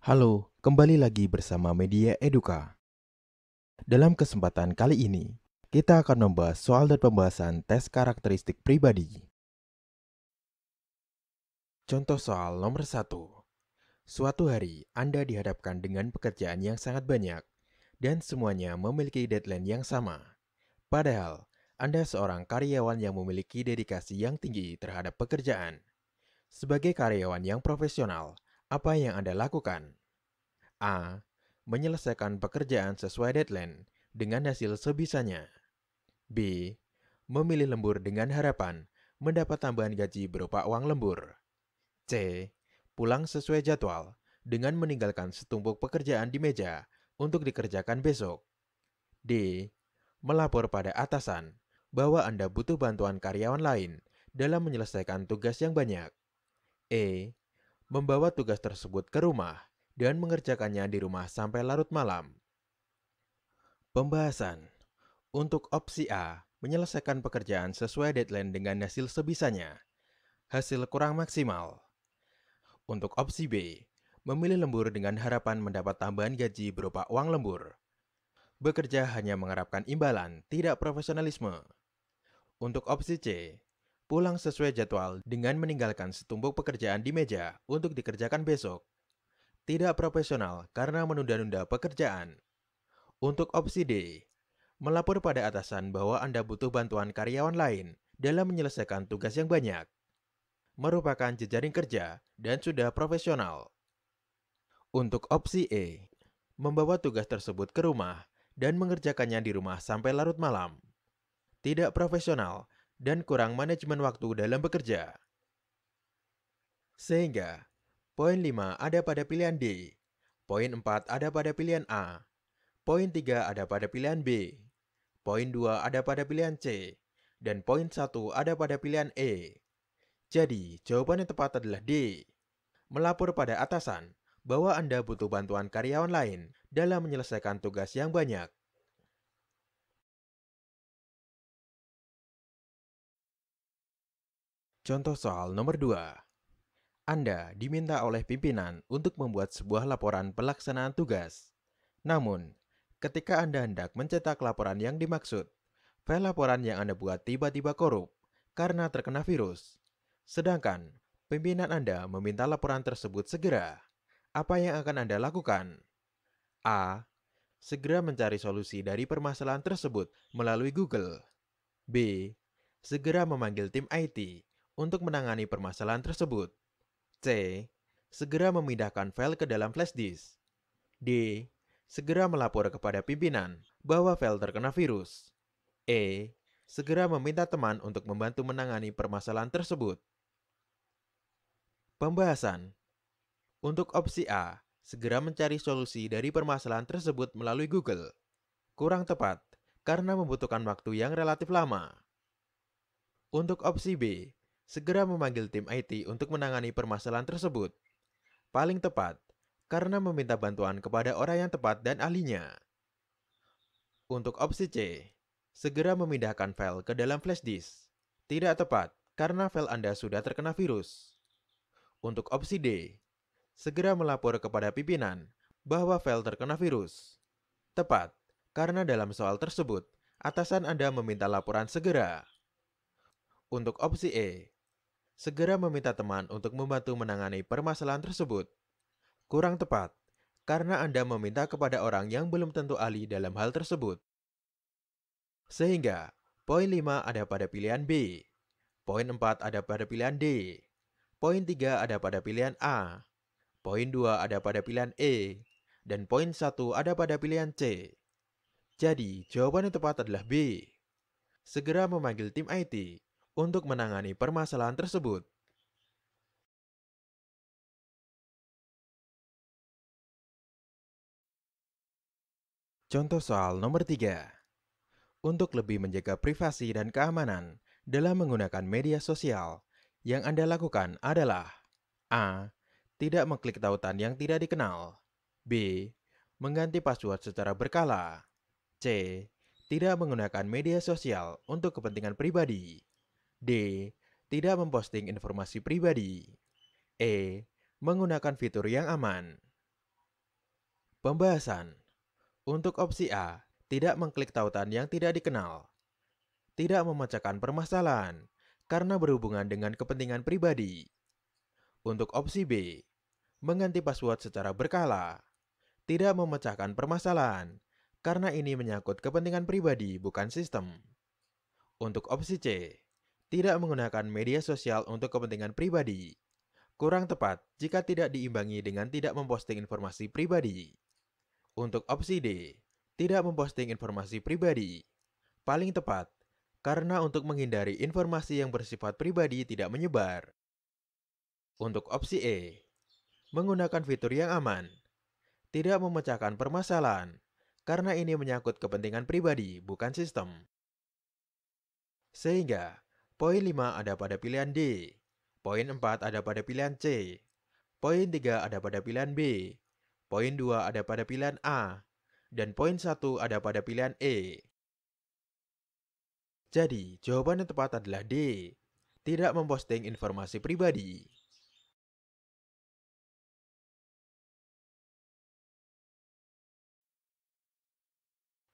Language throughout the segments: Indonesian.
Halo, kembali lagi bersama Media Eduka. Dalam kesempatan kali ini, kita akan membahas soal dan pembahasan tes karakteristik pribadi. Contoh soal nomor 1. Suatu hari, Anda dihadapkan dengan pekerjaan yang sangat banyak, dan semuanya memiliki deadline yang sama. Padahal, Anda seorang karyawan yang memiliki dedikasi yang tinggi terhadap pekerjaan. Sebagai karyawan yang profesional, apa yang Anda lakukan? A. Menyelesaikan pekerjaan sesuai deadline dengan hasil sebisanya. B. Memilih lembur dengan harapan mendapat tambahan gaji berupa uang lembur. C. Pulang sesuai jadwal dengan meninggalkan setumpuk pekerjaan di meja untuk dikerjakan besok. D. Melapor pada atasan bahwa Anda butuh bantuan karyawan lain dalam menyelesaikan tugas yang banyak. E. Membawa tugas tersebut ke rumah dan mengerjakannya di rumah sampai larut malam. Pembahasan. Untuk opsi A, menyelesaikan pekerjaan sesuai deadline dengan hasil sebisanya. Hasil kurang maksimal. Untuk opsi B, memilih lembur dengan harapan mendapat tambahan gaji berupa uang lembur. Bekerja hanya mengharapkan imbalan, tidak profesionalisme. Untuk opsi C, pulang sesuai jadwal dengan meninggalkan setumpuk pekerjaan di meja untuk dikerjakan besok. Tidak profesional karena menunda-nunda pekerjaan. Untuk opsi D, melapor pada atasan bahwa Anda butuh bantuan karyawan lain dalam menyelesaikan tugas yang banyak. Merupakan jejaring kerja dan sudah profesional. Untuk opsi E, membawa tugas tersebut ke rumah dan mengerjakannya di rumah sampai larut malam. Tidak profesional dan kurang manajemen waktu dalam bekerja. Sehingga, poin 5 ada pada pilihan D, poin 4 ada pada pilihan A, poin 3 ada pada pilihan B, poin 2 ada pada pilihan C, dan poin 1 ada pada pilihan E. Jadi, jawaban yang tepat adalah D. Melapor pada atasan bahwa Anda butuh bantuan karyawan lain dalam menyelesaikan tugas yang banyak. Contoh soal nomor 2. Anda diminta oleh pimpinan untuk membuat sebuah laporan pelaksanaan tugas. Namun, ketika Anda hendak mencetak laporan yang dimaksud, file laporan yang Anda buat tiba-tiba korup karena terkena virus. Sedangkan, pimpinan Anda meminta laporan tersebut segera. Apa yang akan Anda lakukan? A. Segera mencari solusi dari permasalahan tersebut melalui Google. B. Segera memanggil tim IT untuk menangani permasalahan tersebut. C. Segera memindahkan file ke dalam flash disk. D. Segera melapor kepada pimpinan bahwa file terkena virus. E. Segera meminta teman untuk membantu menangani permasalahan tersebut. Pembahasan. Untuk opsi A, segera mencari solusi dari permasalahan tersebut melalui Google. Kurang tepat, karena membutuhkan waktu yang relatif lama. Untuk opsi B, segera memanggil tim IT untuk menangani permasalahan tersebut. Paling tepat, karena meminta bantuan kepada orang yang tepat dan ahlinya. Untuk opsi C, segera memindahkan file ke dalam flash disk. Tidak tepat, karena file Anda sudah terkena virus. Untuk opsi D, segera melapor kepada pimpinan bahwa file terkena virus. Tepat, karena dalam soal tersebut, atasan Anda meminta laporan segera. Untuk opsi E, segera meminta teman untuk membantu menangani permasalahan tersebut. Kurang tepat, karena Anda meminta kepada orang yang belum tentu ahli dalam hal tersebut. Sehingga, poin 5 ada pada pilihan B, poin 4 ada pada pilihan D, poin 3 ada pada pilihan A, poin 2 ada pada pilihan E, dan poin 1 ada pada pilihan C. Jadi, jawaban yang tepat adalah B. Segera memanggil tim IT untuk menangani permasalahan tersebut. Contoh soal nomor 3. Untuk lebih menjaga privasi dan keamanan dalam menggunakan media sosial, yang Anda lakukan adalah A. Tidak mengklik tautan yang tidak dikenal. B. Mengganti password secara berkala. C. Tidak menggunakan media sosial untuk kepentingan pribadi. D. Tidak memposting informasi pribadi. E. Menggunakan fitur yang aman. Pembahasan. Untuk opsi A, tidak mengklik tautan yang tidak dikenal. Tidak memecahkan permasalahan, karena berhubungan dengan kepentingan pribadi. Untuk opsi B, mengganti password secara berkala. Tidak memecahkan permasalahan, karena ini menyangkut kepentingan pribadi bukan sistem. Untuk opsi C, tidak menggunakan media sosial untuk kepentingan pribadi. Kurang tepat jika tidak diimbangi dengan tidak memposting informasi pribadi. Untuk opsi D, tidak memposting informasi pribadi. Paling tepat, karena untuk menghindari informasi yang bersifat pribadi tidak menyebar. Untuk opsi E, menggunakan fitur yang aman. Tidak memecahkan permasalahan, karena ini menyangkut kepentingan pribadi bukan sistem. Sehingga, poin 5 ada pada pilihan D, poin 4 ada pada pilihan C, poin 3 ada pada pilihan B, poin 2 ada pada pilihan A, dan poin 1 ada pada pilihan E. Jadi, jawaban yang tepat adalah D, tidak memposting informasi pribadi.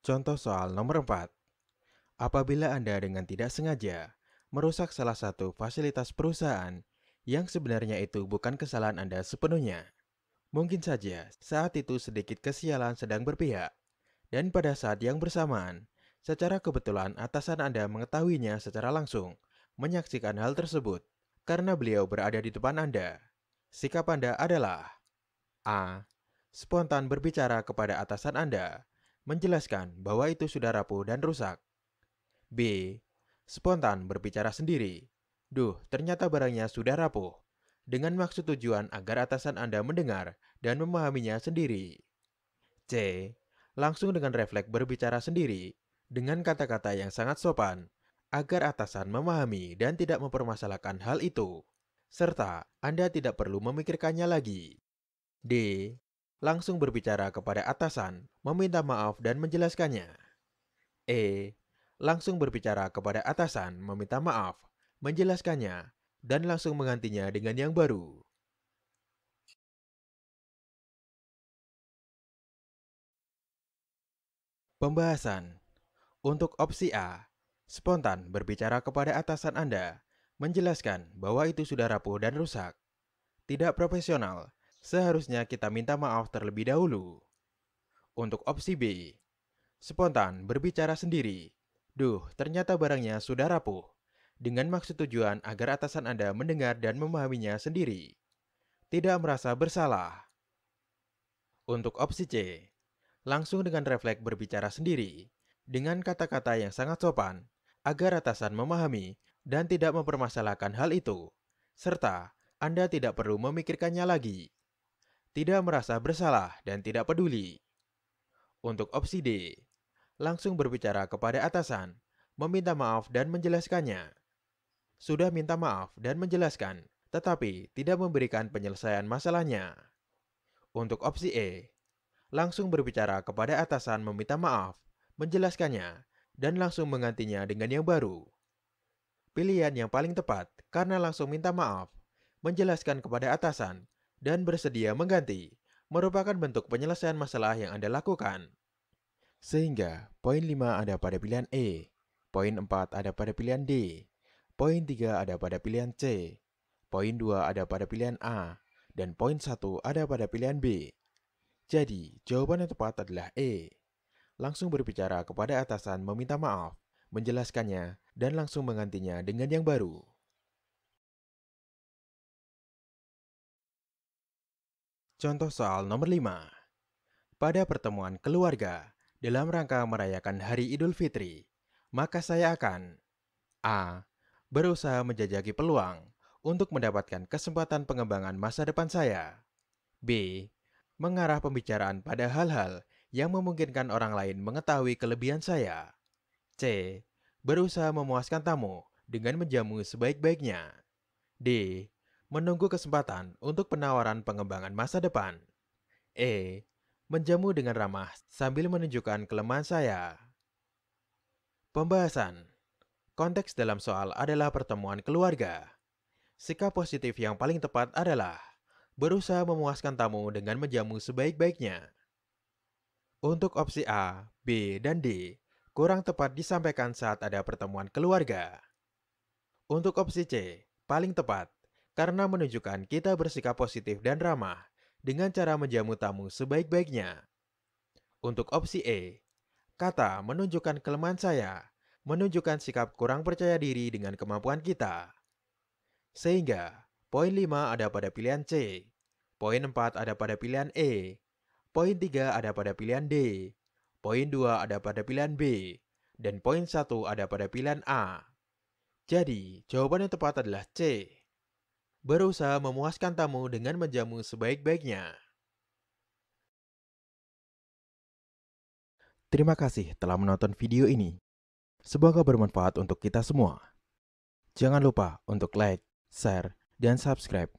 Contoh soal nomor 4. Apabila Anda dengan tidak sengaja merusak salah satu fasilitas perusahaan yang sebenarnya itu bukan kesalahan Anda sepenuhnya. Mungkin saja saat itu sedikit kesialan sedang berpihak, dan pada saat yang bersamaan, secara kebetulan atasan Anda mengetahuinya secara langsung, menyaksikan hal tersebut, karena beliau berada di depan Anda. Sikap Anda adalah A. Spontan berbicara kepada atasan Anda, menjelaskan bahwa itu sudah rapuh dan rusak. B. Spontan berbicara sendiri. Duh, ternyata barangnya sudah rapuh. Dengan maksud tujuan agar atasan Anda mendengar dan memahaminya sendiri. C. Langsung dengan refleks berbicara sendiri, dengan kata-kata yang sangat sopan, agar atasan memahami dan tidak mempermasalahkan hal itu. Serta Anda tidak perlu memikirkannya lagi. D. Langsung berbicara kepada atasan, meminta maaf dan menjelaskannya. E. Langsung berbicara kepada atasan, meminta maaf, menjelaskannya, dan langsung menggantinya dengan yang baru. Pembahasan. Untuk opsi A, spontan berbicara kepada atasan Anda, menjelaskan bahwa itu sudah rapuh dan rusak. Tidak profesional, seharusnya kita minta maaf terlebih dahulu. Untuk opsi B, spontan berbicara sendiri. Duh, ternyata barangnya sudah rapuh. Dengan maksud tujuan agar atasan Anda mendengar dan memahaminya sendiri. Tidak merasa bersalah. Untuk opsi C, langsung dengan refleks berbicara sendiri, dengan kata-kata yang sangat sopan, agar atasan memahami dan tidak mempermasalahkan hal itu, serta Anda tidak perlu memikirkannya lagi. Tidak merasa bersalah dan tidak peduli. Untuk opsi D, langsung berbicara kepada atasan, meminta maaf dan menjelaskannya. Sudah minta maaf dan menjelaskan, tetapi tidak memberikan penyelesaian masalahnya. Untuk opsi E, langsung berbicara kepada atasan meminta maaf, menjelaskannya, dan langsung menggantinya dengan yang baru. Pilihan yang paling tepat karena langsung minta maaf, menjelaskan kepada atasan, dan bersedia mengganti, merupakan bentuk penyelesaian masalah yang Anda lakukan. Sehingga, poin 5 ada pada pilihan E, poin 4 ada pada pilihan D, poin 3 ada pada pilihan C, poin 2 ada pada pilihan A, dan poin 1 ada pada pilihan B. Jadi, jawaban yang tepat adalah E. Langsung berbicara kepada atasan meminta maaf, menjelaskannya, dan langsung menggantinya dengan yang baru. Contoh soal nomor 5. Pada pertemuan keluarga, dalam rangka merayakan Hari Idul Fitri, maka saya akan A. Berusaha menjajaki peluang untuk mendapatkan kesempatan pengembangan masa depan saya. B. Mengarah pembicaraan pada hal-hal yang memungkinkan orang lain mengetahui kelebihan saya. C. Berusaha memuaskan tamu dengan menjamu sebaik-baiknya. D. Menunggu kesempatan untuk penawaran pengembangan masa depan. E. Menjamu dengan ramah sambil menunjukkan kelemahan saya. Pembahasan. Konteks dalam soal adalah pertemuan keluarga. Sikap positif yang paling tepat adalah berusaha memuaskan tamu dengan menjamu sebaik-baiknya. Untuk opsi A, B, dan D, kurang tepat disampaikan saat ada pertemuan keluarga. Untuk opsi C, paling tepat, karena menunjukkan kita bersikap positif dan ramah dengan cara menjamu tamu sebaik-baiknya. Untuk opsi E, kata menunjukkan kelemahan saya, menunjukkan sikap kurang percaya diri dengan kemampuan kita. Sehingga, poin 5 ada pada pilihan C, poin 4 ada pada pilihan E, poin 3 ada pada pilihan D, poin 2 ada pada pilihan B, dan poin 1 ada pada pilihan A. Jadi, jawaban yang tepat adalah C. Berusaha memuaskan tamu dengan menjamu sebaik-baiknya. Terima kasih telah menonton video ini. Semoga bermanfaat untuk kita semua. Jangan lupa untuk like, share, dan subscribe